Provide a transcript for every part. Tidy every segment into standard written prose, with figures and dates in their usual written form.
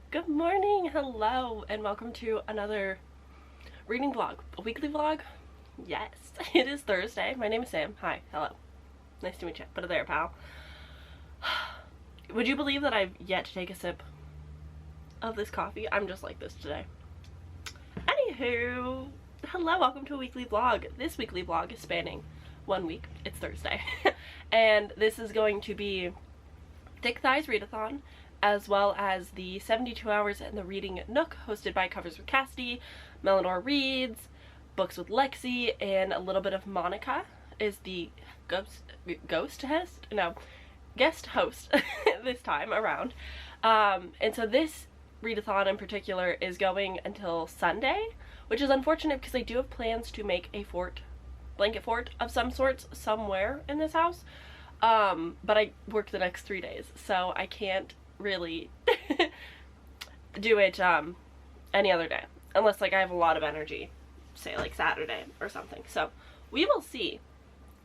Good morning, hello, and welcome to another reading vlog, a weekly vlog. Yes, it is Thursday. My name is Sam. Hi, hello. Nice to meet you. Put it there, pal. Would you believe that I've yet to take a sip of this coffee? I'm just like this today. Anywho, hello, welcome to a weekly vlog. This weekly vlog is spanning 1 week. It's Thursday. And this is going to be Thick Thighs Readathon, as well as the 72 Hours in the Reading Nook, hosted by Covers with Cassidy, Melanor Reads, Books with Lexi, and a little bit of Monica is the guest host this time around. And so this readathon in particular is going until Sunday, which is unfortunate because I do have plans to make a blanket fort of some sorts somewhere in this house. But I work the next 3 days, so I can't really do it any other day, unless like I have a lot of energy, say like Saturday or something. So we will see.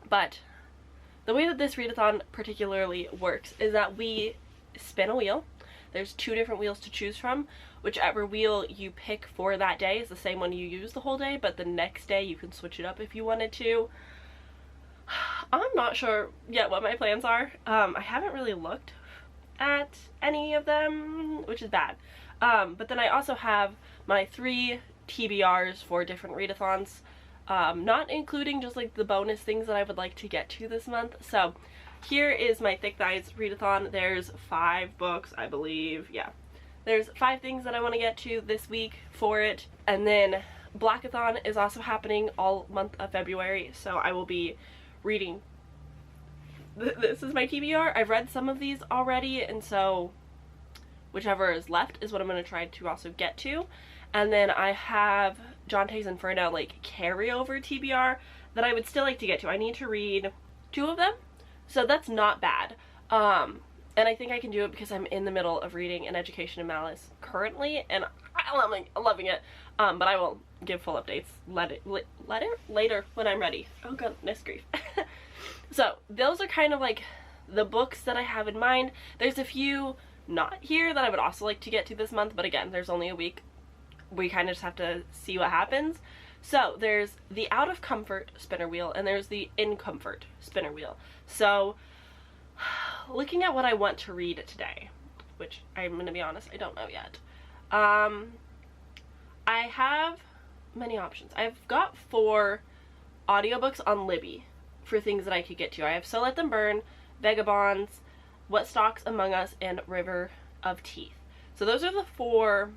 But the way that this readathon particularly works is that we spin a wheel. There's 2 different wheels to choose from. Whichever wheel you pick for that day is the same one you use the whole day, but the next day you can switch it up if you wanted to. I'm not sure yet what my plans are. I haven't really looked at any of them, which is bad. But then I also have my 3 TBRs for different readathons, not including just like the bonus things that I would like to get to this month. So here is my Thick Thighs Readathon. There's 5 books, I believe. Yeah, there's 5 things that I want to get to this week for it. And then Blackathon is also happening all month of February, so I will be reading. This is my TBR. I've read some of these already, and so whichever is left is what I'm going to try to also get to. And then I have Jonte's Inferno, like, carryover TBR that I would still like to get to. I need to read 2 of them, so that's not bad. And I think I can do it because I'm in the middle of reading An Education in Malice currently, and I'm loving it. But I will give full updates later when I'm ready. Oh goodness grief. So those are kind of like the books that I have in mind. There's a few not here that I would also like to get to this month, but again, there's only a week. We kind of just have to see what happens. So there's the Out of Comfort spinner wheel, and there's the In Comfort spinner wheel. So looking at what I want to read today, which I'm going to be honest, I don't know yet. I have many options. I've got 4 audiobooks on Libby for things that I could get to. I have So Let Them Burn, Vagabonds, What Stalks Among Us, and River of Teeth. So those are the 4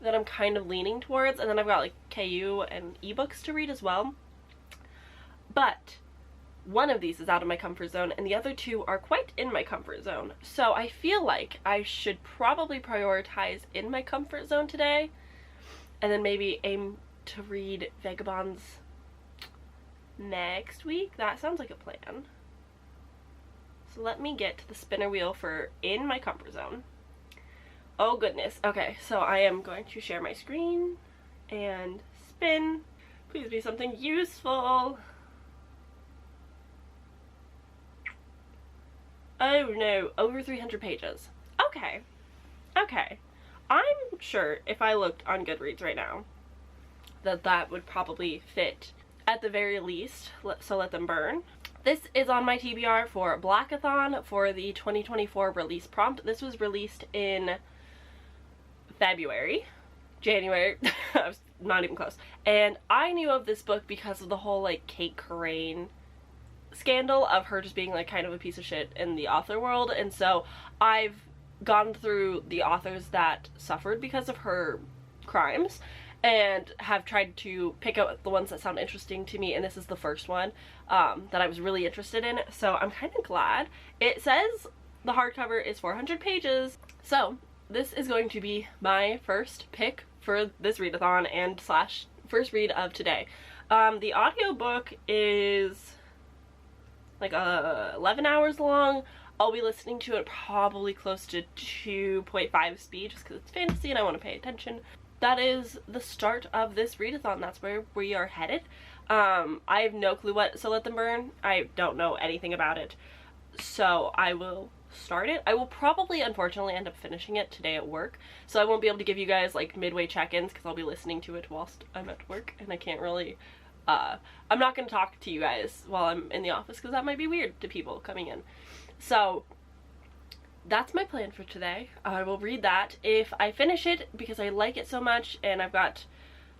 that I'm kind of leaning towards, and then I've got like KU and ebooks to read as well. But one of these is out of my comfort zone, and the other 2 are quite in my comfort zone. So I feel like I should probably prioritize in my comfort zone today, and then maybe aim to read Vagabonds next week. That sounds like a plan. So let me get to the spinner wheel for in my comfort zone. Oh goodness. Okay, so I am going to share my screen and spin. Please be something useful. Oh no, over 300 pages. Okay. Okay. I'm sure if I looked on Goodreads right now that would probably fit at the very least. So Let Them Burn. This is on my TBR for Blackathon for the 2024 release prompt. This was released in January. I was not even close. And I knew of this book because of the whole like Kate Corain scandal of her just being like kind of a piece of shit in the author world, and so I've gone through the authors that suffered because of her crimes and have tried to pick out the ones that sound interesting to me, and this is the first one that I was really interested in, so I'm kind of glad. It says the hardcover is 400 pages, so this is going to be my first pick for this readathon and slash first read of today. The audiobook is like 11 hours long. I'll be listening to it probably close to 2.5 speed just because it's fantasy and I want to pay attention. That is the start of this readathon. That's where we are headed. I have no clue what So Let Them Burn. I don't know anything about it. So I will start it. I will probably, unfortunately, end up finishing it today at work, so I won't be able to give you guys like midway check-ins because I'll be listening to it whilst I'm at work, and I can't really I'm not going to talk to you guys while I'm in the office because that might be weird to people coming in. So that's my plan for today. I will read that. If I finish it because I like it so much and I've got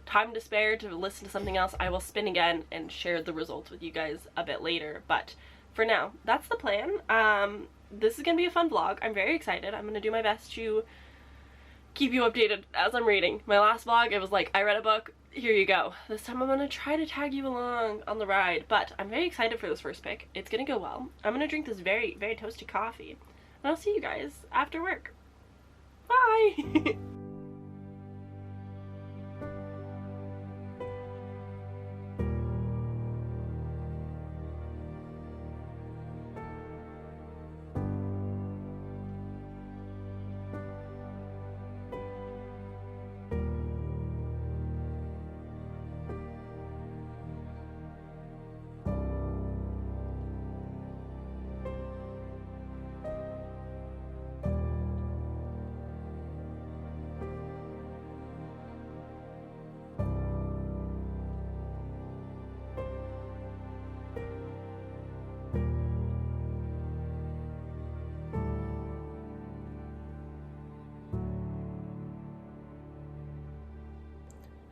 time to spare to listen to something else, I will spin again and share the results with you guys a bit later. But for now, that's the plan. This is going to be a fun vlog. I'm very excited. I'm going to do my best to keep you updated as I'm reading. My last vlog, it was like, I read a book, here you go. This time I'm going to try to tag you along on the ride, but I'm very excited for this first pick. It's going to go well. I'm going to drink this very, very toasty coffee, and I'll see you guys after work. Bye!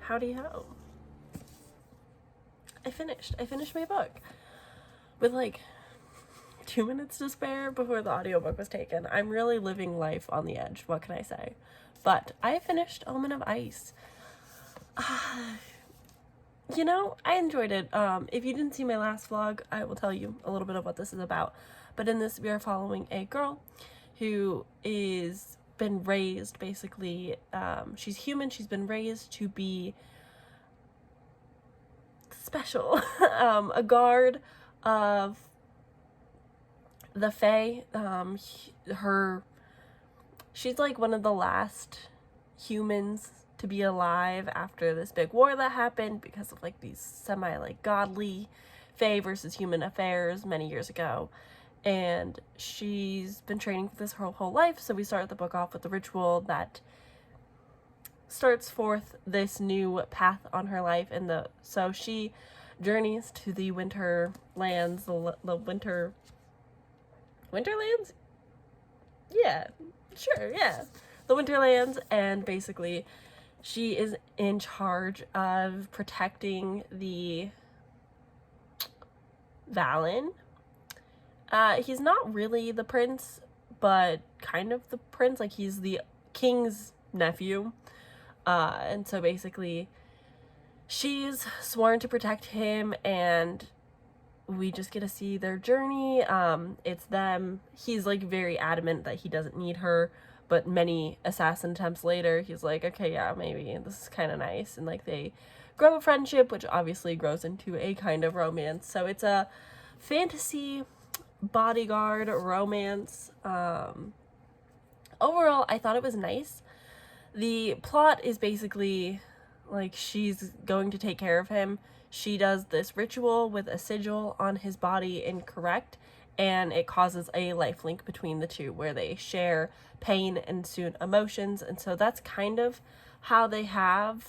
Howdy-ho. I finished my book with like 2 minutes to spare before the audiobook was taken. I'm really living life on the edge, what can I say? But I finished Element of Ice. You know, I enjoyed it. If you didn't see my last vlog, I will tell you a little bit of what this is about. But in this, we are following a girl who is been raised basically, she's human, she's been raised to be special, a guard of the Fae. She's like one of the last humans to be alive after this big war that happened because of like these semi like godly Fae versus human affairs many years ago. And she's been training for this her whole life, so we start the book off with the ritual that starts forth this new path on her life. And so she journeys to the winter lands, the winterlands? Yeah, sure, yeah. The winterlands, and basically she is in charge of protecting the Valen. He's not really the prince, but kind of the prince, like he's the king's nephew. And so basically she's sworn to protect him, and we just get to see their journey. It's them. He's like very adamant that he doesn't need her, but many assassin attempts later, he's like, okay, yeah, maybe this is kind of nice. And like they grow a friendship, which obviously grows into a kind of romance. So it's a fantasy bodyguard romance. Overall, I thought it was nice. The plot is basically like she's going to take care of him. She does this ritual with a sigil on his body incorrect, and it causes a life link between the two where they share pain and soon emotions. And so that's kind of how they have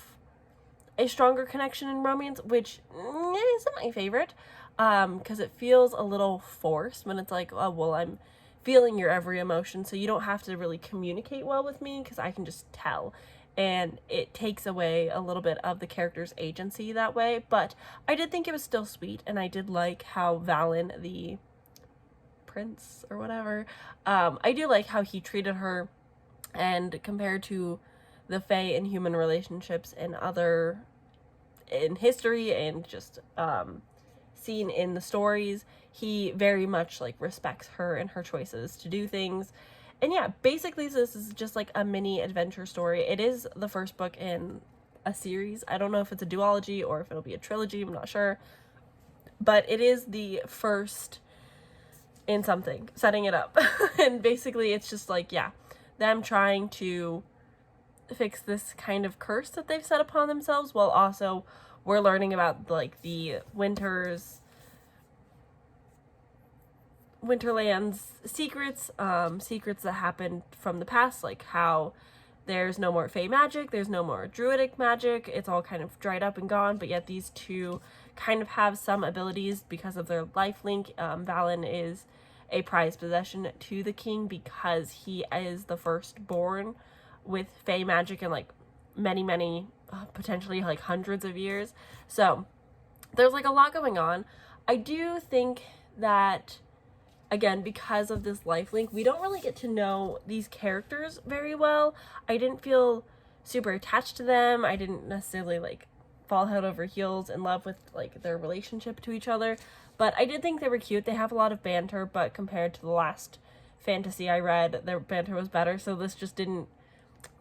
a stronger connection in romance, which isn't my favorite. Because it feels a little forced when it's like, oh, well, I'm feeling your every emotion, so you don't have to really communicate well with me because I can just tell. And it takes away a little bit of the character's agency that way. But I did think it was still sweet, and I did like how Valen, the prince or whatever, I do like how he treated her, and compared to the Fae and human relationships in history and just seen in the stories, he very much like respects her and her choices to do things. And yeah, basically this is just like a mini adventure story. It is the first book in a series. I don't know if it's a duology or if it'll be a trilogy, I'm not sure, but it is the first in something, setting it up. And basically it's just like, yeah, them trying to fix this kind of curse that they've set upon themselves, while also we're learning about like the winters Winterland's secrets, secrets that happened from the past, like how there's no more fey magic, there's no more druidic magic, it's all kind of dried up and gone, but yet these two kind of have some abilities because of their life link. Valen is a prized possession to the king because he is the firstborn with fey magic in like many, potentially like hundreds of years. So there's like a lot going on. I do think that, again, because of this life link, we don't really get to know these characters very well. I didn't feel super attached to them. I didn't necessarily like fall head over heels in love with like their relationship to each other, but I did think they were cute. They have a lot of banter, but compared to the last fantasy I read, their banter was better, so this just didn't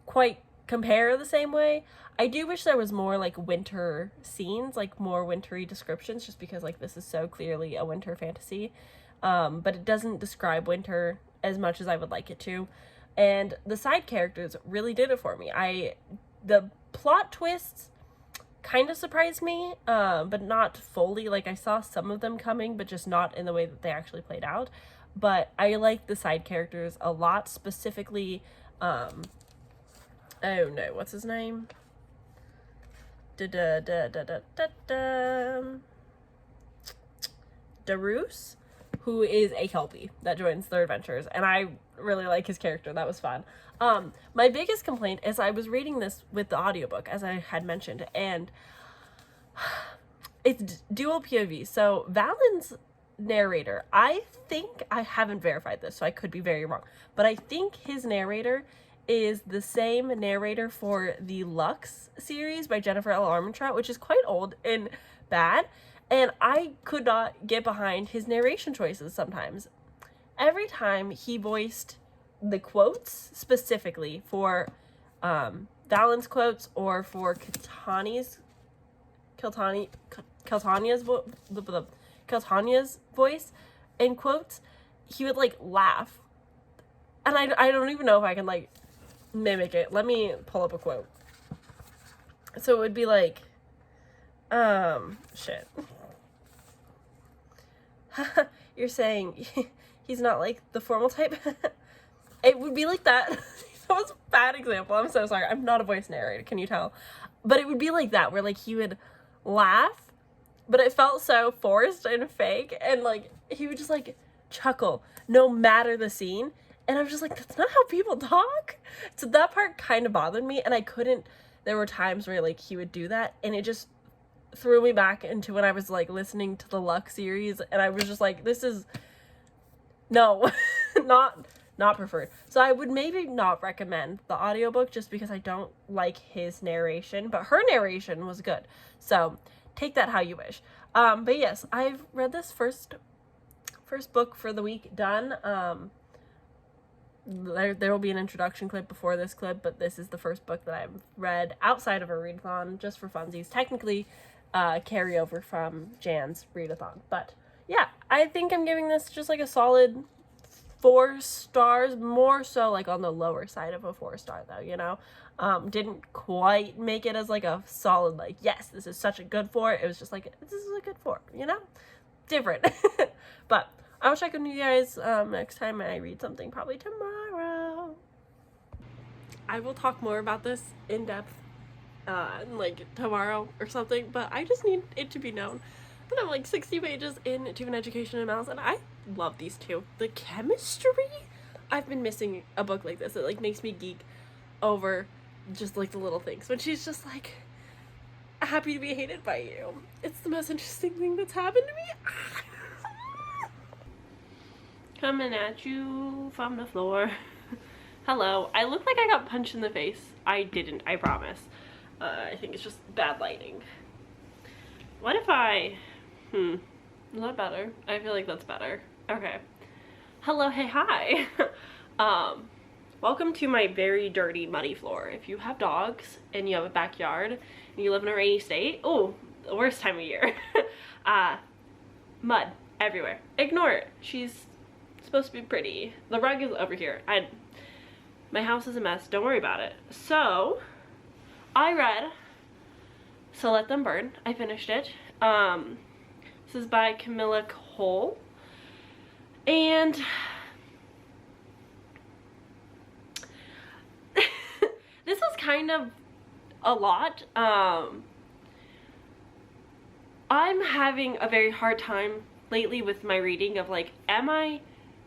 quite compare the same way. I do wish there was more like winter scenes, like more wintry descriptions, just because like this is so clearly a winter fantasy. But it doesn't describe winter as much as I would like it to. And the side characters really did it for me. The plot twists kind of surprised me, but not fully. Like, I saw some of them coming, but just not in the way that they actually played out. But I like the side characters a lot, specifically, oh no, what's his name? Darus, who is a Kelpie that joins their adventures, and I really like his character. That was fun. My biggest complaint is I was reading this with the audiobook, as I had mentioned, and it's dual POV. So Valen's narrator, I think, I haven't verified this, so I could be very wrong, but I think his narrator is the same narrator for the Lux series by Jennifer L. Armentrout, which is quite old and bad, and I could not get behind his narration choices sometimes. Every time he voiced the quotes, specifically for Valen's quotes or for Keltania's voice in quotes, he would like laugh, and I don't even know if I can like mimic it. Let me pull up a quote. So it would be like, shit. You're saying he's not like the formal type? It would be like that. That was a bad example. I'm so sorry. I'm not a voice narrator. Can you tell? But it would be like that, where like he would laugh, but it felt so forced and fake, and like he would just like chuckle no matter the scene. And I was just like, that's not how people talk. So that part kind of bothered me, and I couldn't, there were times where like he would do that, and it just threw me back into when I was like listening to the Lux series, and I was just like, this is, no, not preferred. So I would maybe not recommend the audiobook just because I don't like his narration, but her narration was good. So take that how you wish. But yes, I've read this first book for the week done. There will be an introduction clip before this clip, but this is the first book that I've read outside of a readathon, just for funsies. Technically, carryover from Jan's readathon. But yeah, I think I'm giving this just like a solid 4 stars, more so like on the lower side of a 4-star though, you know? Didn't quite make it as like a solid, like, yes, this is such a good 4. It was just like, this is a good 4, you know? Different. But I will check on you guys next time I read something, probably tomorrow. I will talk more about this in depth like tomorrow or something, but I just need it to be known that I'm like 60 pages into an education in mouse, and I love these two. The chemistry, I've been missing a book like this. It like makes me geek over just like the little things when she's just like, happy to be hated by you. It's the most interesting thing that's happened to me. Coming at you from the floor. Hello. I look like I got punched in the face. I didn't, I promise. I think it's just bad lighting. What if I... Is that better? I feel like that's better. Okay. Hello, hey, hi. Welcome to my very dirty, muddy floor. If you have dogs and you have a backyard and you live in a rainy state, oh, the worst time of year. Mud everywhere. Ignore it. She's supposed to be pretty. The rug is over here. My house is a mess. Don't worry about it. So, I read So Let Them Burn. I finished it. This is by Camilla Cole. And this was kind of a lot. I'm having a very hard time lately with my reading of like, am I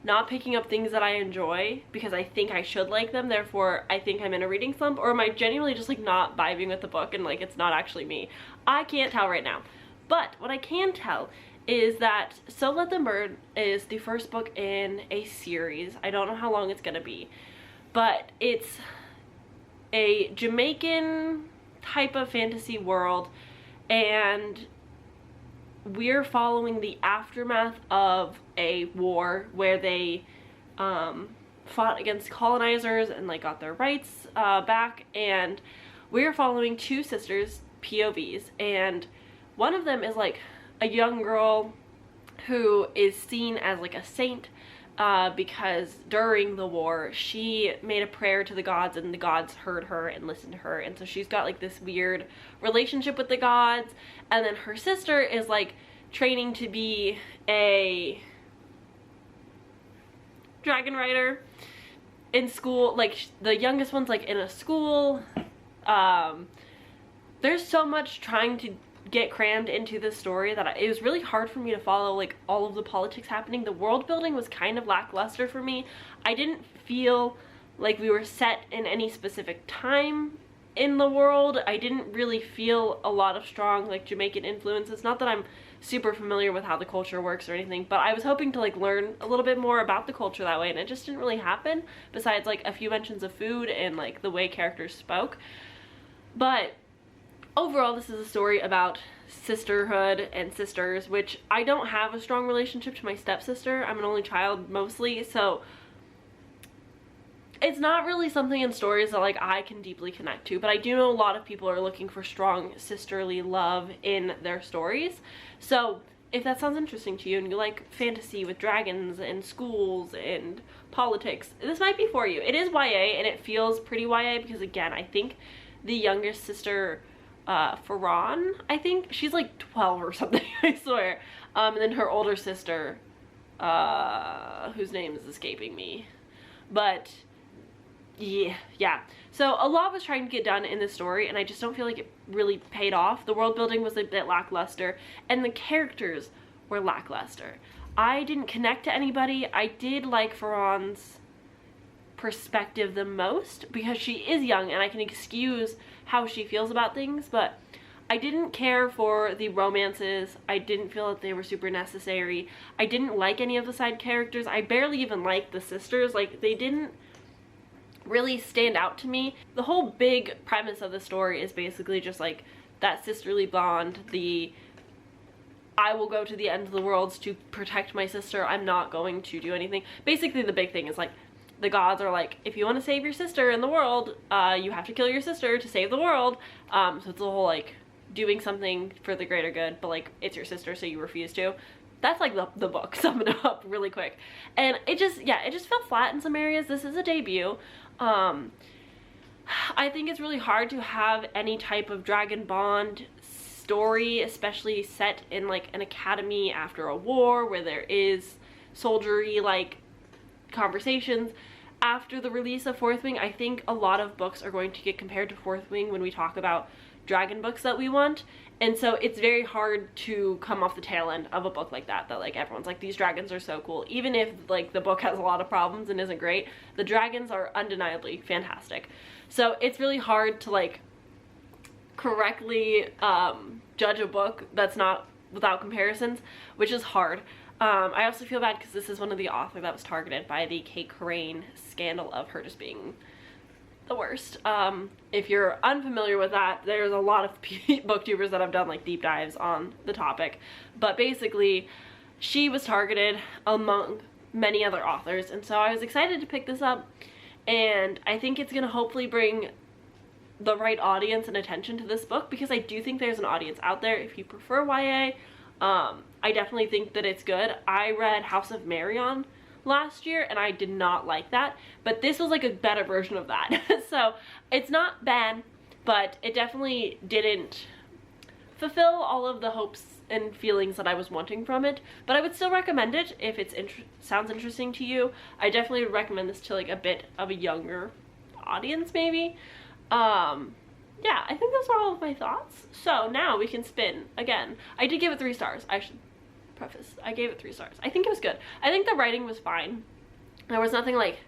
not picking up things that I enjoy because I think I should like them, therefore I think I'm in a reading slump, or am I genuinely just like not vibing with the book and like it's not actually me? I can't tell right now. But what I can tell is that So Let Them Burn is the first book in a series. I don't know how long it's gonna be, but it's a Jamaican type of fantasy world, and we're following the aftermath of a war where they fought against colonizers and like got their rights back, and we're following two sisters, POVs, and one of them is like a young girl who is seen as like a saint because during the war she made a prayer to the gods and the gods heard her and listened to her, and so she's got like this weird relationship with the gods. And then her sister is like training to be a dragon rider in school. Like the youngest one's like in a school. There's so much trying to get crammed into this story that it was really hard for me to follow like all of the politics happening. The world building was kind of lackluster for me. I didn't feel like we were set in any specific time in the world. I didn't really feel a lot of strong like Jamaican influences. Not that I'm super familiar with how the culture works or anything, but I was hoping to like learn a little bit more about the culture that way, and it just didn't really happen, besides like a few mentions of food and like the way characters spoke. But overall, this is a story about sisterhood and sisters, which I don't have a strong relationship to my stepsister. I'm an only child mostly, so it's not really something in stories that like I can deeply connect to, but I do know a lot of people are looking for strong sisterly love in their stories. So if that sounds interesting to you and you like fantasy with dragons and schools and politics, this might be for you. It is YA and it feels pretty YA because, again, I think the youngest sister, Faran, I think she's like 12 or something, I swear. And then her older sister, whose name is escaping me, but yeah. So a lot was trying to get done in this story, and I just don't feel like it really paid off. The world building was a bit lackluster, and the characters were lackluster. I didn't connect to anybody. I did like Faran's perspective the most because she is young and I can excuse how she feels about things, but I didn't care for the romances. I didn't feel that they were super necessary. I didn't like any of the side characters. I barely even liked the sisters. Like, they didn't really stand out to me. The whole big premise of the story is basically just like that sisterly bond, the I will go to the end of the world to protect my sister, I'm not going to do anything. Basically the big thing is like the gods are like, if you want to save your sister in the world, you have to kill your sister to save the world. So it's a whole like doing something for the greater good, but like it's your sister so you refuse to. That's like the book, sum it up really quick. And it just fell flat in some areas. This is a debut. I think it's really hard to have any type of dragon bond story, especially set in like an academy after a war where there is soldiery like conversations. After the release of Fourth Wing, I think a lot of books are going to get compared to Fourth Wing when we talk about dragon books that we want, and so it's very hard to come off the tail end of a book like that like everyone's like, these dragons are so cool. Even if like the book has a lot of problems and isn't great, the dragons are undeniably fantastic. So it's really hard to like correctly judge a book that's not without comparisons, which is hard. I also feel bad because this is one of the authors that was targeted by the Kate Crane scandal of her just being the worst. If you're unfamiliar with that, there's a lot of booktubers that have done like deep dives on the topic, but basically she was targeted among many other authors, and so I was excited to pick this up, and I think it's gonna hopefully bring the right audience and attention to this book, because I do think there's an audience out there if you prefer YA. I definitely think that it's good. I read House of Marion last year and I did not like that, but this was like a better version of that. So it's not bad, but it definitely didn't fulfill all of the hopes and feelings that I was wanting from it, but I would still recommend it if it sounds interesting to you. I definitely would recommend this to like a bit of a younger audience maybe. Yeah, I think those are all of my thoughts. So now we can spin again. I did give it 3 stars. I should preface, I gave it 3 stars. I think it was good. I think the writing was fine. There was nothing like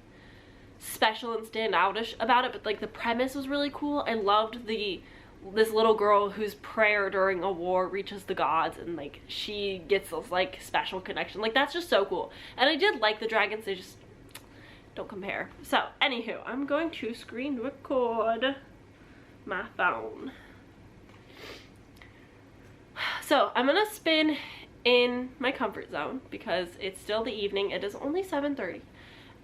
special and standoutish about it, but like the premise was really cool. I loved this little girl whose prayer during a war reaches the gods, and like she gets this like special connection. Like that's just so cool. And I did like the dragons, they just don't compare. So anywho, I'm going to screen record my phone. So I'm gonna spin in my comfort zone because it's still the evening. It is only 7:30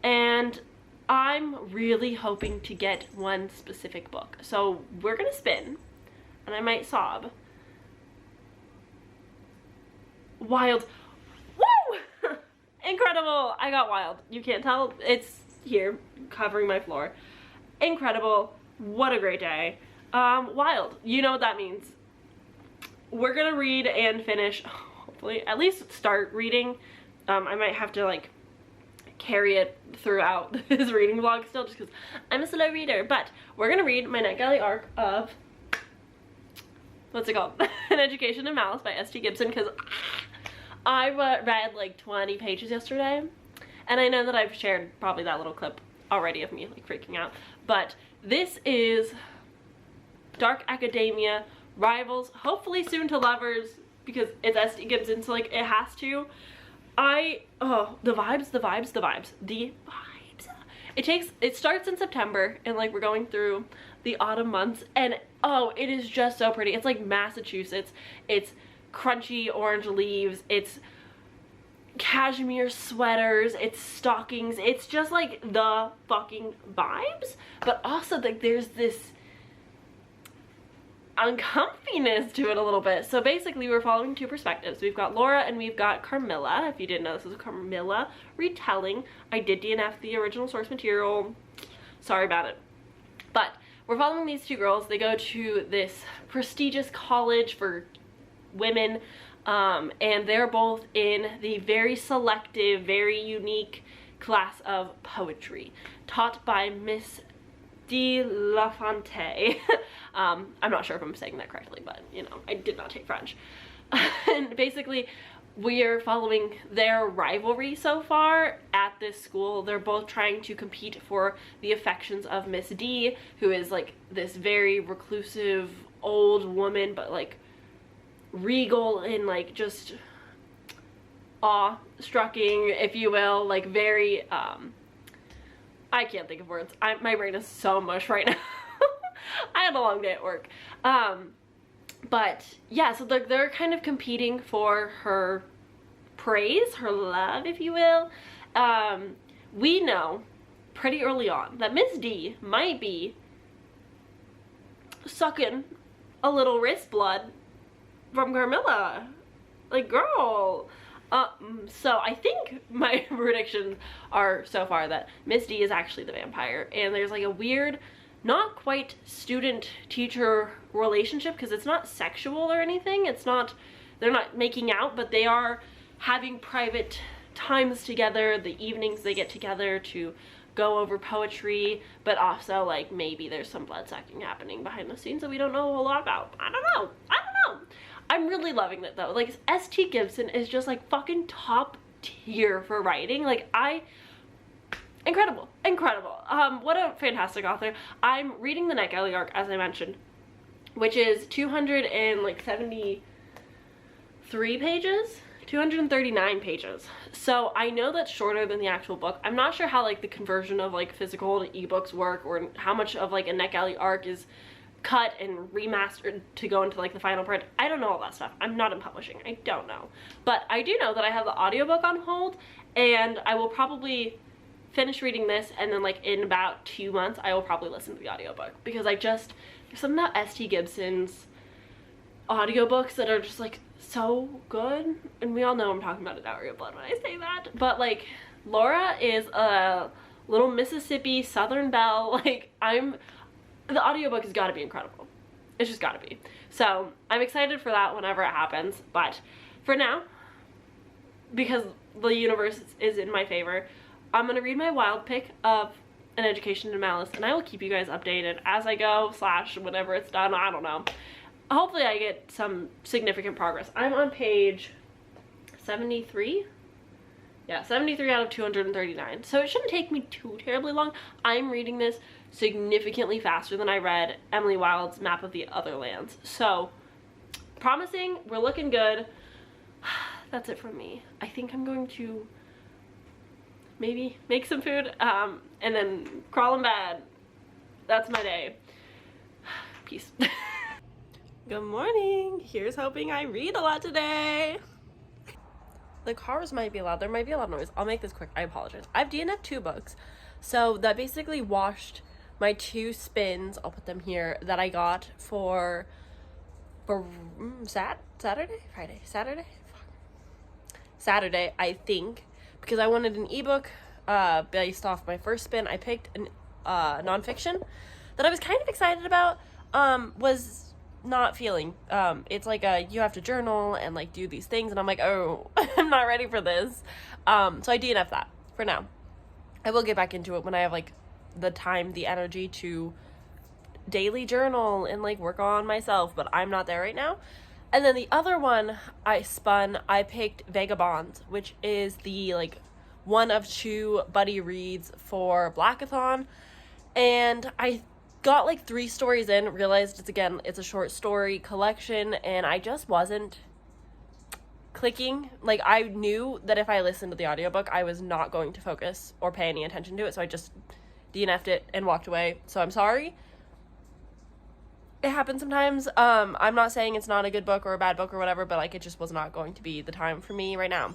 and I'm really hoping to get one specific book. So we're gonna spin and I might sob. Wild. Woo! Incredible! I got wild. You can't tell, it's here covering my floor. Incredible. What a great day. Wild. You know what that means. We're gonna read and finish, hopefully, at least start reading. I might have to like carry it throughout this reading vlog still just because I'm a slow reader, but we're gonna read my NetGalley arc of, what's it called? An Education in Malice by S.T. Gibson, because I read like 20 pages yesterday, and I know that I've shared probably that little clip already of me like freaking out, but this is dark academia, rivals, hopefully soon to lovers, because it's S.T. Gibson, so like it has to. Oh, the vibes. It starts in September and like we're going through the autumn months, and oh, it is just so pretty. It's like Massachusetts. It's crunchy orange leaves. It's cashmere sweaters. It's stockings. It's just like the fucking vibes, but also like there's this uncomfiness to it a little bit. So basically we're following 2 perspectives. We've got Laura and we've got Carmilla. If you didn't know, this is a Carmilla retelling. I did DNF the original source material. Sorry about it. But we're following these 2 girls. They go to this prestigious college for women, and they're both in the very selective, very unique class of poetry taught by Miss de La Fontaine. I'm not sure if I'm saying that correctly, but you know, I did not take French. And basically we are following their rivalry so far at this school. They're both trying to compete for the affections of Miss D, who is like this very reclusive old woman, but like regal and like just awe-striking, if you will, like very I can't think of words. My brain is so mush right now. I had a long day at work. But yeah, so they're kind of competing for her praise, her love, if you will. We know pretty early on that Miss D might be sucking a little wrist blood from Carmilla. Like, girl. So I think my predictions are so far that Miss D is actually the vampire, and there's like a weird, not quite student-teacher relationship, because it's not sexual or anything. It's not, they're not making out, but they are having private times together, the evenings they get together to go over poetry, but also like maybe there's some blood sucking happening behind the scenes that we don't know a whole lot about. I don't know. I'm really loving it though. Like, S.T. Gibson is just like fucking top tier for writing. Like, incredible. What a fantastic author. I'm reading the NetGalley arc, as I mentioned, which is 273 pages, 239 pages. So I know that's shorter than the actual book. I'm not sure how like the conversion of like physical to ebooks work, or how much of like a NetGalley arc is cut and remastered to go into like the final print. I don't know all that stuff. I'm not in publishing. I don't know. But I do know that I have the audiobook on hold, and I will probably finish reading this, and then like in about 2 months I will probably listen to the audiobook, because there's something about S.T. Gibson's audiobooks that are just like so good. And we all know I'm talking about A Dowry of Blood when I say that, but like Laura is a little Mississippi Southern belle. Like, the audiobook has got to be incredible. It's just gotta be. So I'm excited for that whenever it happens. But for now, because the universe is in my favor, I'm gonna read my wild pick of An Education in Malice, and I will keep you guys updated as I go, / whenever it's done. I don't know. Hopefully I get some significant progress. I'm on page 73. Yeah, 73 out of 239. So it shouldn't take me too terribly long. I'm reading this significantly faster than I read Emily Wilde's Map of the Other Lands. So, promising, we're looking good. That's it from me. I think I'm going to maybe make some food, and then crawl in bed. That's my day. Peace. Good morning. Here's hoping I read a lot today. The cars might be loud. There might be a lot of noise. I'll make this quick. I apologize. I've DNF'd 2 books. So that basically washed my 2 spins. I'll put them here that I got for Saturday? Friday? Saturday? Fuck. Saturday, I think. Because I wanted an ebook based off my first spin. I picked a nonfiction that I was kind of excited about. Was not feeling. It's like you have to journal and like do these things, and I'm like, oh, I'm not ready for this. So I DNF that for now. I will get back into it when I have like the time, the energy to daily journal and like work on myself, but I'm not there right now. And then the other one I picked Vagabonds, which is the like one of 2 buddy reads for Blackathon, and I got like 3 stories in, realized it's a short story collection, and I just wasn't clicking. Like, I knew that if I listened to the audiobook, I was not going to focus or pay any attention to it, so I just DNF'd it and walked away. So I'm sorry. It happens sometimes. I'm not saying it's not a good book or a bad book or whatever, but like it just was not going to be the time for me right now.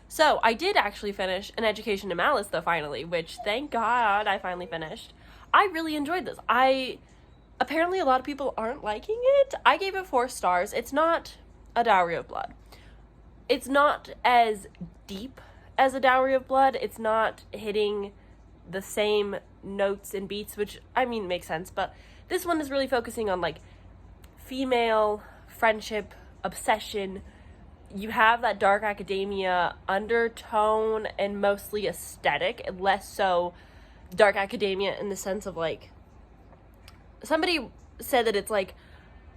So I did actually finish An Education in Malice though, finally, which thank God I finally finished. I really enjoyed this. Apparently a lot of people aren't liking it. I gave it 4 stars. It's not a Dowry of Blood. It's not as deep as a Dowry of Blood. It's not hitting the same notes and beats, which, I mean, makes sense. But this one is really focusing on, like, female friendship, obsession. You have that dark academia undertone and mostly aesthetic, less so dark academia in the sense of like, somebody said that it's like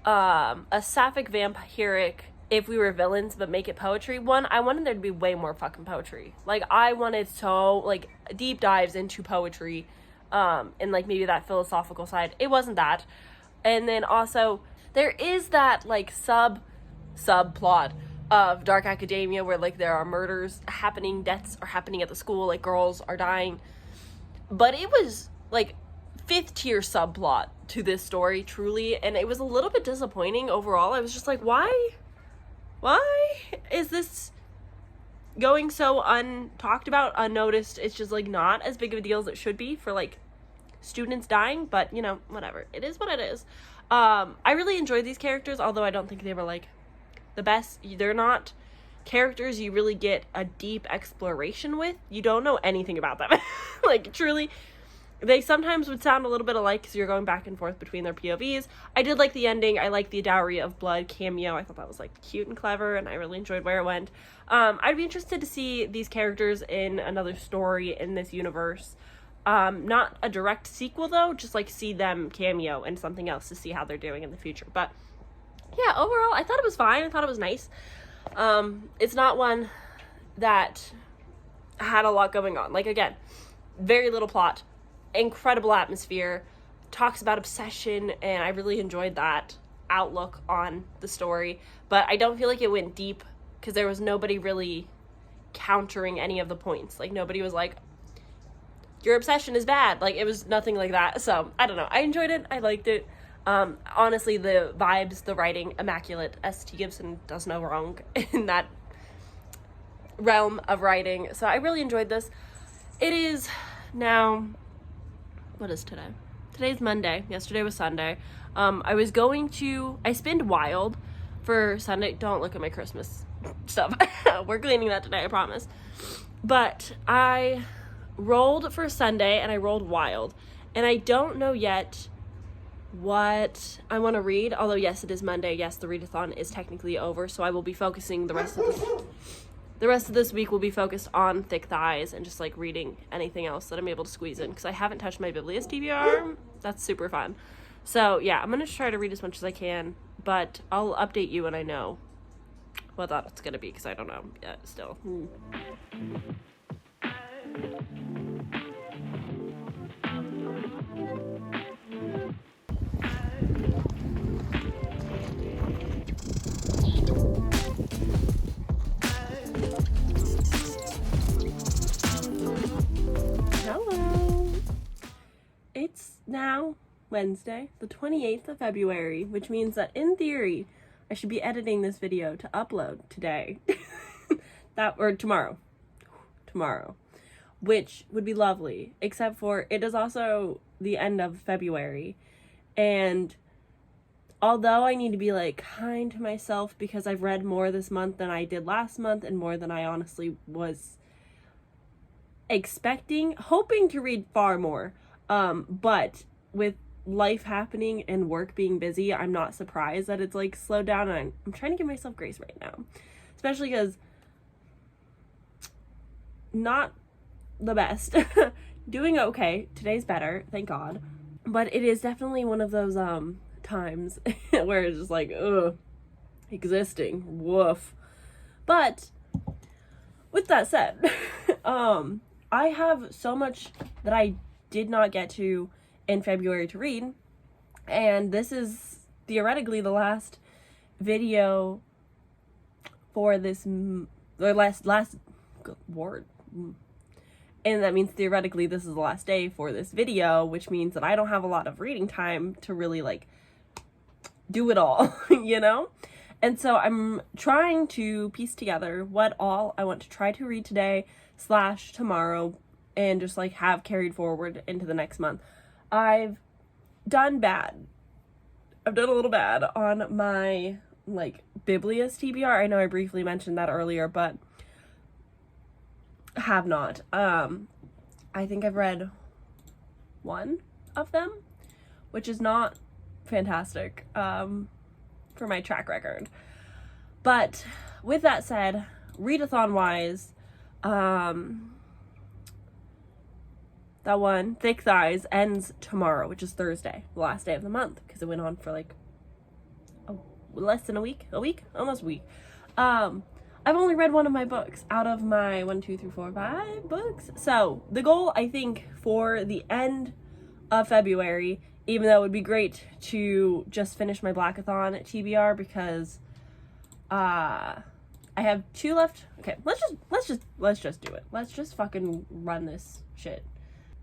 a sapphic vampiric if we were villains but make it poetry. I wanted there to be way more fucking poetry. Like, I wanted so like deep dives into poetry, and like maybe that philosophical side. It wasn't that. And then also there is that like subplot of dark academia where like there are murders happening, deaths are happening at the school, like girls are dying. But it was like 5th tier subplot to this story, truly, and it was a little bit disappointing overall. I was just like, why is this going so untalked about, unnoticed? It's just like not as big of a deal as it should be for like students dying, but you know, whatever. It is what it is. I really enjoyed these characters, although I don't think they were like the best. They're not characters you really get a deep exploration with. You don't know anything about them. Like, truly, they sometimes would sound a little bit alike because you're going back and forth between their POVs. I did like the ending. I liked the Dowry of Blood cameo. I thought that was like cute and clever, and I really enjoyed where it went. I'd be interested to see these characters in another story in this universe. Not a direct sequel though, just like see them cameo in something else to see how they're doing in the future. But yeah, overall I thought it was fine. I thought it was nice. It's not one that had a lot going on. Like, again, very little plot, incredible atmosphere, talks about obsession, and I really enjoyed that outlook on the story. But I don't feel like it went deep because there was nobody really countering any of the points. Like, nobody was like, your obsession is bad. Like, it was nothing like that. So, I don't know. I enjoyed it. I liked it. Honestly, the vibes, the writing, immaculate. S.T. Gibson does no wrong in that realm of writing. So I really enjoyed this. It is now, what is today? Today's Monday. Yesterday was Sunday. I spinned Wild for Sunday. Don't look at my Christmas stuff. We're cleaning that today, I promise. But I rolled for Sunday and I rolled Wild. And I don't know yet what I want to read. Although, yes, it is Monday. Yes, the readathon is technically over, so I will be focusing the rest of this week will be focused on Thick Thighs and just, like, reading anything else that I'm able to squeeze in, because I haven't touched my Biblias TBR. That's super fun. So, yeah, I'm going to try to read as much as I can, but I'll update you when I know what that's going to be, because I don't know yet still. Hello. It's now Wednesday, the 28th of February, which means that in theory, I should be editing this video to upload today. Or tomorrow, which would be lovely, except for it is also the end of February, and although I need to be, like, kind to myself because I've read more this month than I did last month and more than I honestly was hoping to read far more, but with life happening and work being busy, I'm not surprised that it's, like, slowed down, and I'm trying to give myself grace right now, especially because not the best. Doing okay. Today's better, thank God, but it is definitely one of those times where it's just like, ugh, existing, woof. But with that said, I have so much that I did not get to in February to read, and this is theoretically the last video for this, or last word, and that means theoretically this is the last day for this video, which means that I don't have a lot of reading time to really, like, do it all, you know? And so I'm trying to piece together what all I want to try to read today / tomorrow, and just, like, have carried forward into the next month. I've done a little bad on my, like, Biblias TBR. I know I briefly mentioned that earlier, but have not. I think I've read one of them, which is not fantastic for my track record. But with that said, readathon wise, that one, Thick Thighs, ends tomorrow, which is Thursday, the last day of the month, because it went on for, like, less than a week, almost a week. I've only read one of my books out of my 5 books. So the goal, I think, for the end of February, even though it would be great to just finish my Blackathon TBR, because I have 2 left. Okay, let's just do it. Let's just fucking run this shit.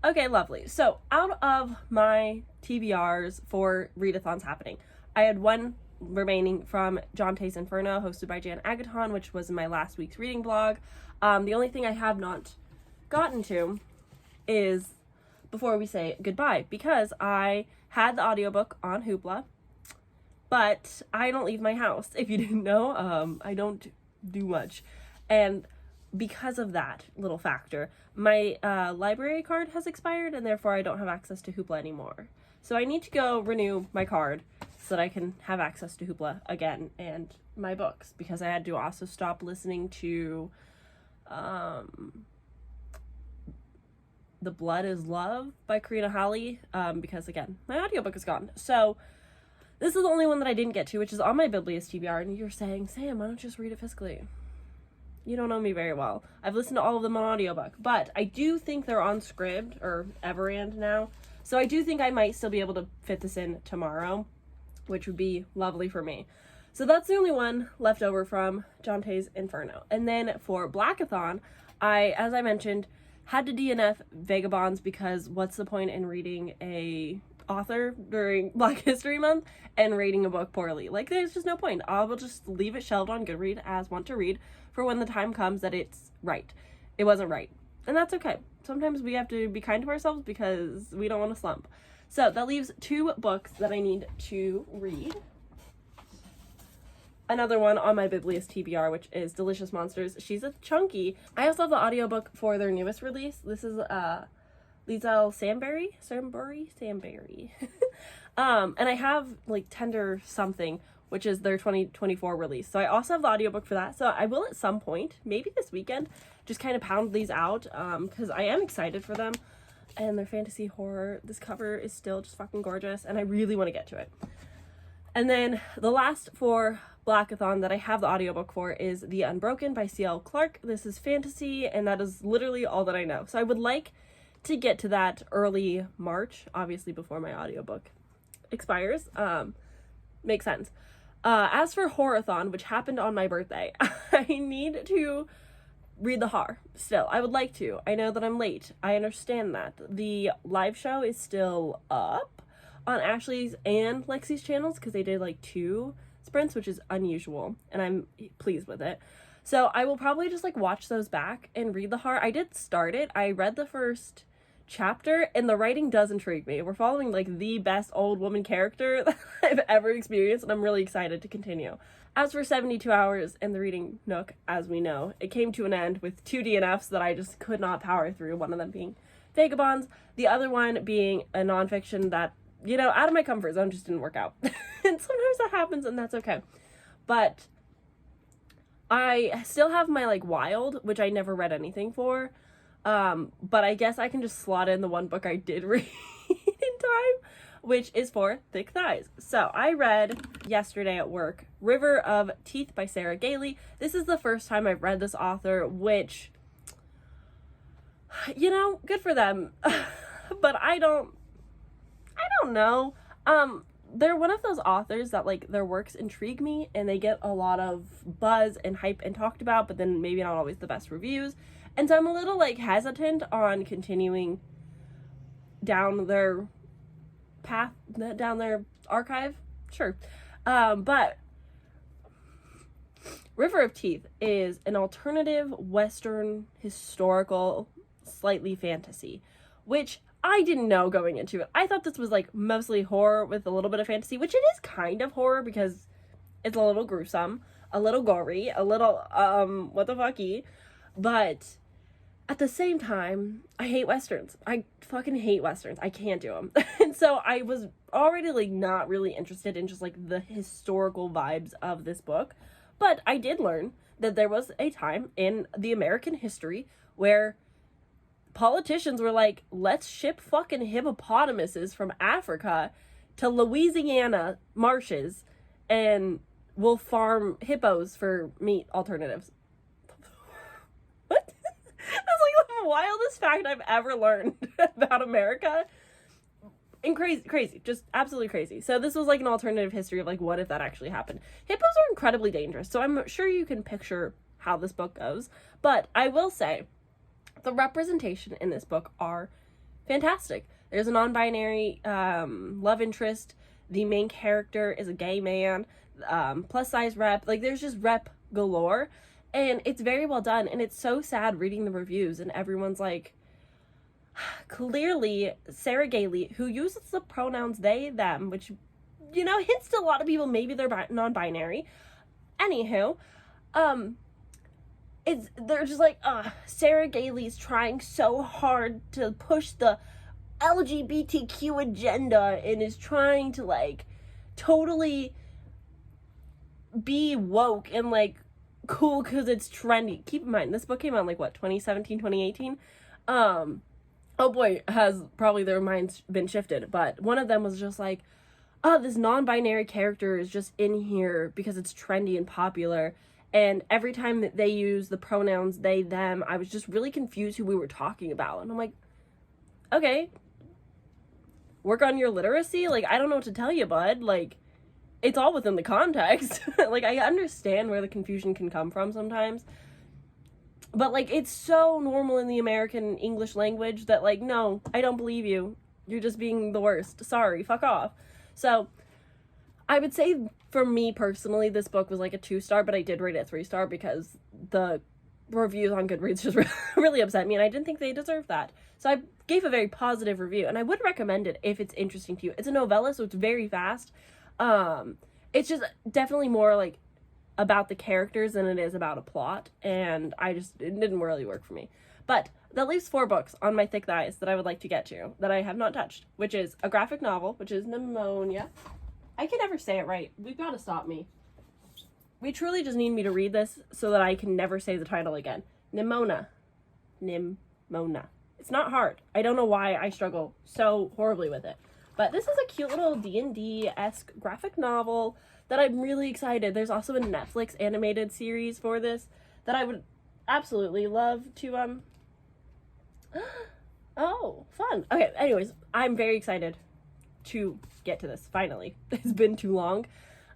Okay, lovely. So out of my TBRs for readathons happening, I had one remaining from Jonte's Inferno, hosted by Jan Agaton, which was in my last week's reading blog. The only thing I have not gotten to is Before We Say Goodbye, because I had the audiobook on Hoopla, but I don't leave my house. If you didn't know, I don't do much, and because of that little factor, my library card has expired, and therefore I don't have access to Hoopla anymore. So I need to go renew my card so that I can have access to Hoopla again and my books, because I had to also stop listening to The Blood is Love by Karina Halley, because, again, my audiobook is gone. So this is the only one that I didn't get to, which is on my Biblias TBR, and you're saying, Sam, why don't you just read it physically? You don't know me very well. I've listened to all of them on audiobook, but I do think they're on Scribd or Everand now, so I do think I might still be able to fit this in tomorrow, which would be lovely for me. So that's the only one left over from Jonte's Inferno. And then for Blackathon, I, as I mentioned, had to DNF Vagabonds, because what's the point in reading a author during Black History Month and rating a book poorly? Like, there's just no point. I will just leave it shelved on Goodread as want to read for when the time comes that it's right. It wasn't right. And that's okay. Sometimes we have to be kind to ourselves because we don't want to slump. So that leaves 2 books that I need to read. Another one on my Biblias TBR, which is Delicious Monsters. She's a chunky. I also have the audiobook for their newest release. This is Liesl Sambury. And I have like Tender Something, which is their 2024 release. So I also have the audiobook for that. So I will at some point, maybe this weekend, just kind of pound these out, because I am excited for them. And they're fantasy horror. This cover is still just fucking gorgeous, and I really want to get to it. And then the last for Blackathon that I have the audiobook for is The Unbroken by C.L. Clarke. This is fantasy, and that is literally all that I know. So I would like to get to that early March, obviously before my audiobook expires. Makes sense. As for Horathon, which happened on my birthday, I need to read the horror still. I would like to. I know that I'm late. I understand that. The live show is still up on Ashley's and Lexi's channels because they did like 2 sprints, which is unusual, and I'm pleased with it. So I will probably just like watch those back and read the horror. I did start it. I read the first chapter, and the writing does intrigue me. We're following like the best old woman character that I've ever experienced, and I'm really excited to continue. As for 72 Hours and the reading Nook, as we know, it came to an end with 2 DNFs that I just could not power through, one of them being Vagabonds, the other one being a nonfiction that, you know, out of my comfort zone just didn't work out. And sometimes that happens, and that's okay. But I still have my like Wild, which I never read anything for. But I guess I can just slot in the one book I did read in time, which is for Thick Thighs. So I read yesterday at work River of Teeth by Sarah Gailey. This is the first time I've read this author, which, you know, good for them. But I don't know. They're one of those authors that like their works intrigue me and they get a lot of buzz and hype and talked about, but then maybe not always the best reviews. And so I'm a little like hesitant on continuing down their path, down their archive. Sure. But River of Teeth is an alternative Western historical, slightly fantasy, which I didn't know going into it. I thought this was like mostly horror with a little bit of fantasy, which it is kind of horror because it's a little gruesome, a little gory, a little, what the fucky. But at the same time, I hate Westerns. I fucking hate Westerns. I can't do them. And so I was already like not really interested in just like the historical vibes of this book. But I did learn that there was a time in the American history where politicians were like, let's ship fucking hippopotamuses from Africa to Louisiana marshes and we'll farm hippos for meat alternatives. What? That's like the wildest fact I've ever learned about America. And crazy, just absolutely crazy. So this was like an alternative history of like, what if that actually happened? Hippos are incredibly dangerous, so I'm sure you can picture how this book goes. But I will say, the representation in this book are fantastic. There's a non-binary love interest. The main character is a gay man, plus size rep. Like there's just rep galore, and it's very well done. And it's so sad reading the reviews, and everyone's like, clearly Sarah Gailey, who uses the pronouns they, them, which, you know, hints to a lot of people maybe they're non-binary. Anywho, they're just like, Sarah Gailey's trying so hard to push the LGBTQ agenda and is trying to like totally be woke and like cool because it's trendy. Keep in mind, this book came out in like what, 2017, 2018? Oh boy, has probably their minds been shifted, but one of them was just like, oh, this non-binary character is just in here because it's trendy and popular. And every time that they use the pronouns they, them, I was just really confused who we were talking about. And I'm like, okay, work on your literacy? Like, I don't know what to tell you, bud. Like, it's all within the context. Like, I understand where the confusion can come from sometimes. But, like, it's so normal in the American English language that, like, no, I don't believe you. You're just being the worst. Sorry, fuck off. So, I would say, for me personally, this book was like a 2-star, but I did rate it 3-star because the reviews on Goodreads just really upset me, and I didn't think they deserved that. So I gave a very positive review, and I would recommend it if it's interesting to you. It's a novella, so it's very fast. It's just definitely more, like, about the characters than it is about a plot, and it didn't really work for me. But that leaves 4 books on my thick thighs that I would like to get to that I have not touched, which is a graphic novel, which is Pneumonia. I can never say it right. We've got to stop me. We truly just need me to read this so that I can never say the title again. Nimona. It's not hard. I don't know why I struggle so horribly with it. But this is a cute little D&D-esque graphic novel that I'm really excited. There's also a Netflix animated series for this that I would absolutely love to, Oh, fun. Okay, anyways, I'm very excited to get to this, finally. It's been too long.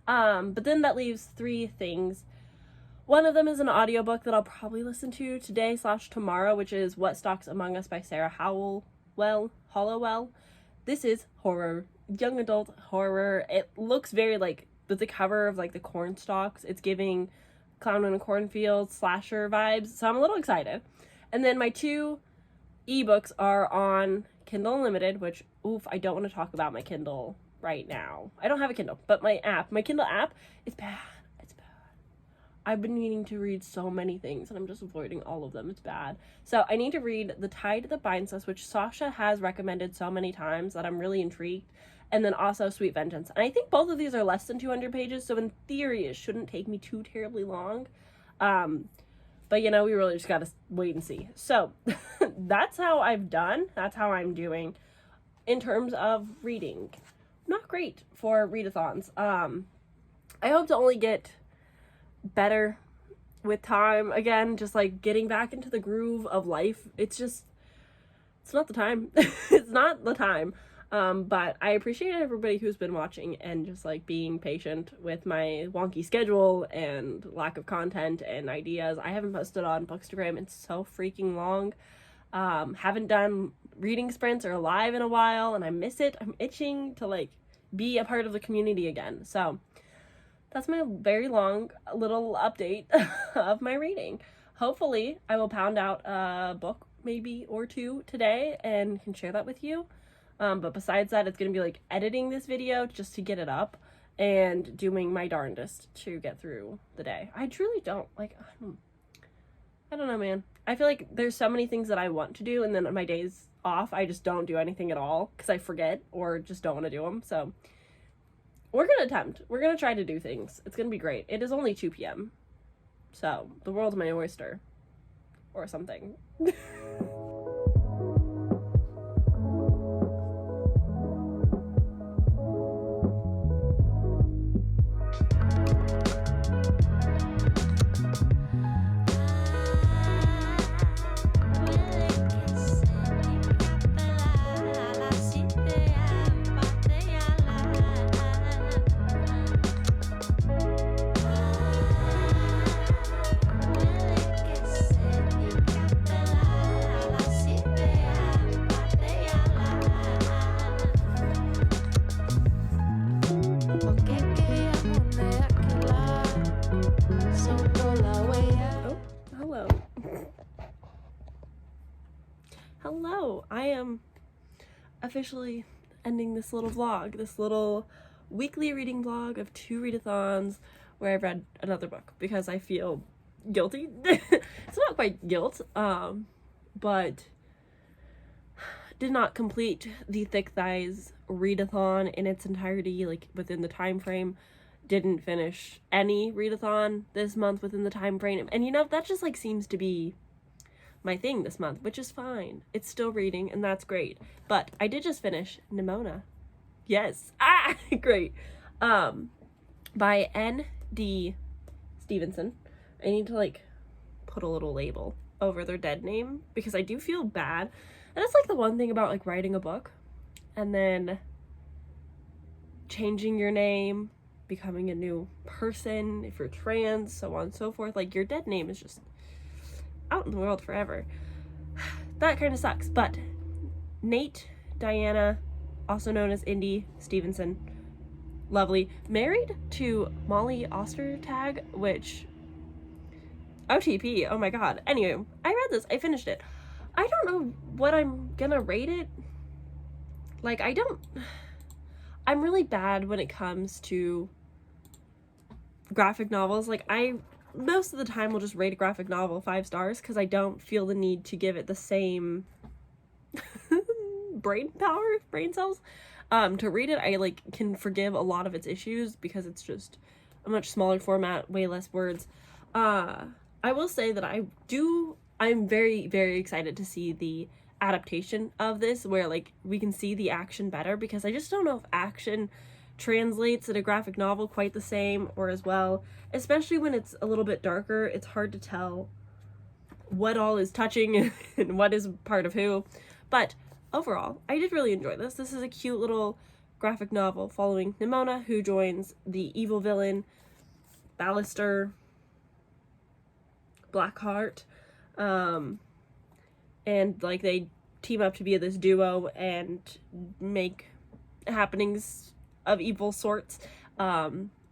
But then that leaves 3 things. One of them is an audiobook that I'll probably listen to today/tomorrow, which is What Stalks Among Us by Sarah Hollowell. This is horror, young adult horror. It looks very like, with the cover of like the corn stalks, it's giving Clown in a Cornfield slasher vibes, so I'm a little excited. And then my 2 ebooks are on Kindle Unlimited, which, oof, I don't want to talk about my Kindle right now. I don't have a Kindle, but my Kindle app is bad. It's bad. I've been needing to read so many things, and I'm just avoiding all of them. It's bad. So I need to read The Tide That Binds Us, which Sasha has recommended so many times that I'm really intrigued. And then also Sweet Vengeance. And I think both of these are less than 200 pages, so in theory it shouldn't take me too terribly long. But, you know, we really just gotta wait and see. So, that's how I've done. That's how I'm doing in terms of reading. Not great for readathons. I hope to only get better with time. Again, just, like, getting back into the groove of life. It's not the time. It's not the time. But I appreciate everybody who's been watching and just like being patient with my wonky schedule and lack of content and ideas. I haven't posted on Bookstagram in so freaking long. Haven't done reading sprints or live in a while, and I miss it. I'm itching to like be a part of the community again. So that's my very long little update of my reading. Hopefully I will pound out a book maybe or 2 today and can share that with you. But besides that, it's going to be like editing this video just to get it up and doing my darndest to get through the day. I truly don't, like, I don't know, man. I feel like there's so many things that I want to do, and then on my days off, I just don't do anything at all because I forget or just don't want to do them. So we're going to attempt. We're going to try to do things. It's going to be great. It is only 2 p.m. So the world's my oyster or something. Hello, I am officially ending this little vlog, this little weekly reading vlog of 2 readathons where I've read another book because I feel guilty. It's not quite guilt, but did not complete the Thick Thighs readathon in its entirety, like within the time frame. Didn't finish any readathon this month within the time frame, and you know, that just like seems to be my thing this month, which is fine. It's still reading, and that's great. But I did just finish Nimona. Yes. Great. By N.D. Stevenson. I need to like put a little label over their dead name because I do feel bad. And it's like the one thing about like writing a book and then changing your name, becoming a new person, if you're trans, so on and so forth. Like, your dead name is just out in the world forever. That kind of sucks. But Nate Diana, also known as Indy Stevenson, lovely, married to Molly Ostertag, which OTP, oh my god. Anyway, I read this, I finished it. I don't know what I'm gonna rate it. Like, I'm really bad when it comes to graphic novels. Like, I most of the time will just rate a graphic novel 5 stars because I don't feel the need to give it the same brain cells. To read it, I like can forgive a lot of its issues because it's just a much smaller format, way less words. I will say that I'm very, very excited to see the adaptation of this where like we can see the action better, because I just don't know if action translates in a graphic novel quite the same or as well, especially when it's a little bit darker. It's hard to tell what all is touching and what is part of who. But overall, I did really enjoy this. This is a cute little graphic novel following Nimona, who joins the evil villain Ballister Blackheart, and like they team up to be this duo and make happenings of evil sorts.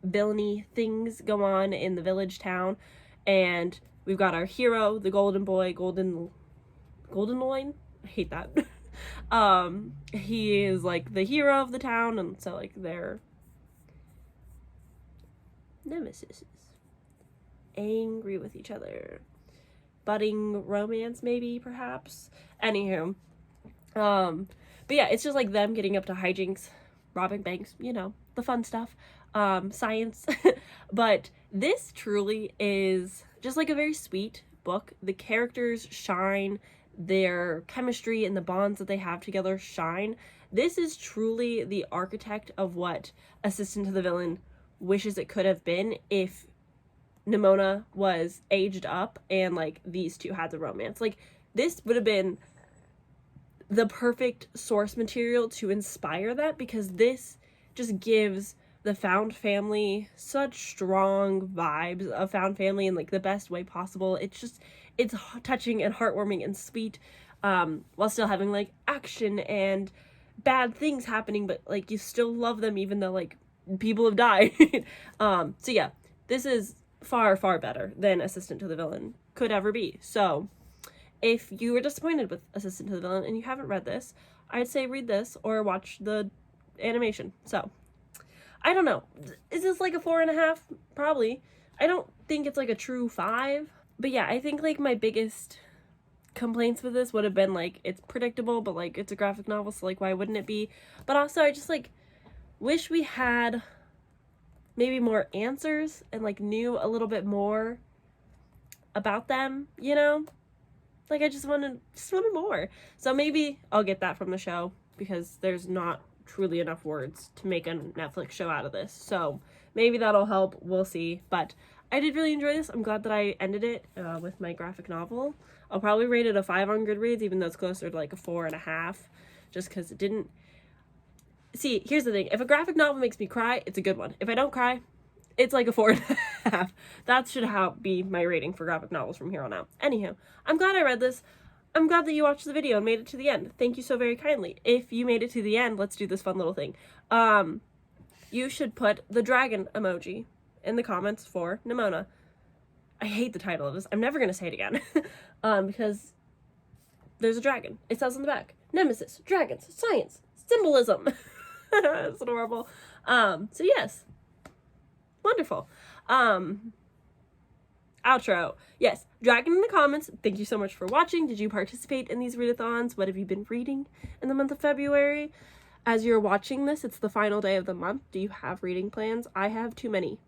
Villainy things go on in the village town, and we've got our hero, the golden boy, Golden Loin. I hate that. He is like the hero of the town, and so like they're nemesis, angry with each other, budding romance maybe, perhaps. Anywho, but yeah, it's just like them getting up to hijinks, robbing banks, you know, the fun stuff, science. But this truly is just like a very sweet book. The characters shine, their chemistry and the bonds that they have together shine. This is truly the architect of what Assistant to the Villain wishes it could have been if Nimona was aged up and like these two had the romance. Like, this would have been the perfect source material to inspire that, because this just gives the found family such strong vibes of found family in like the best way possible. It's touching and heartwarming and sweet, while still having like action and bad things happening, but like you still love them even though like people have died. So yeah, this is far, far better than Assistant to the Villain could ever be. So if you were disappointed with Assistant to the Villain and you haven't read this, I'd say read this or watch the animation. So I don't know. Is this like a 4.5? Probably. I don't think it's like a true 5. But yeah, I think like my biggest complaints with this would have been like it's predictable, but like it's a graphic novel, so like why wouldn't it be? But also I just like wish we had maybe more answers and like knew a little bit more about them, you know? Like I just wanted more. So maybe I'll get that from the show, because there's not truly enough words to make a Netflix show out of this. So maybe that'll help. We'll see. But I did really enjoy this. I'm glad that I ended it with my graphic novel. I'll probably rate it a 5 on Goodreads, even though it's closer to like a 4.5, just because it didn't... See, here's the thing. If a graphic novel makes me cry, it's a good one. If I don't cry, it's like a 4.5. That should be my rating for graphic novels from here on out. Anywho, I'm glad I read this. I'm glad that you watched the video and made it to the end. Thank you so very kindly. If you made it to the end, let's do this fun little thing. You should put the dragon emoji in the comments for Nimona. I hate the title of this. I'm never going to say it again. Because there's a dragon. It says on the back, Nemesis, dragons, science, symbolism. It's adorable. So yes. Wonderful. Outro. Yes, dragon in the comments. Thank you so much for watching. Did you participate in these readathons? What have you been reading in the month of February? As you're watching this, it's the final day of the month. Do you have reading plans? I have too many.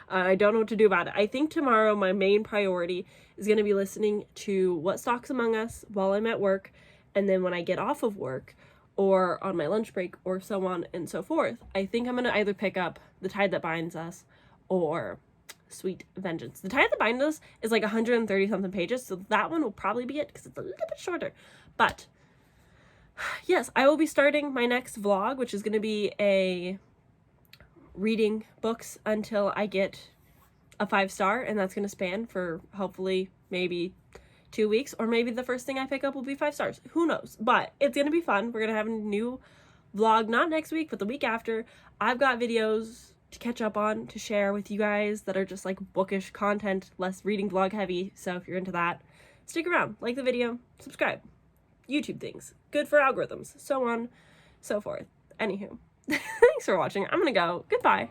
I don't know what to do about it. I think tomorrow my main priority is going to be listening to What Stalks Among Us while I'm at work, and then when I get off of work or on my lunch break or so on and so forth, I think I'm going to either pick up The Tide That Binds Us or Sweet Vengeance. The Tide That Binds Us is like 130 something pages, so that one will probably be it because it's a little bit shorter. But yes, I will be starting my next vlog, which is going to be a reading books until I get a 5-star, and that's going to span for hopefully maybe 2 weeks, or maybe the first thing I pick up will be 5 stars. Who knows? But it's going to be fun. We're going to have a new vlog, not next week, but the week after. I've got videos to catch up on, to share with you guys that are just like bookish content, less reading vlog heavy. So if you're into that, stick around, like the video, subscribe. YouTube things, good for algorithms, so on, so forth. Anywho, thanks for watching. I'm gonna go. Goodbye.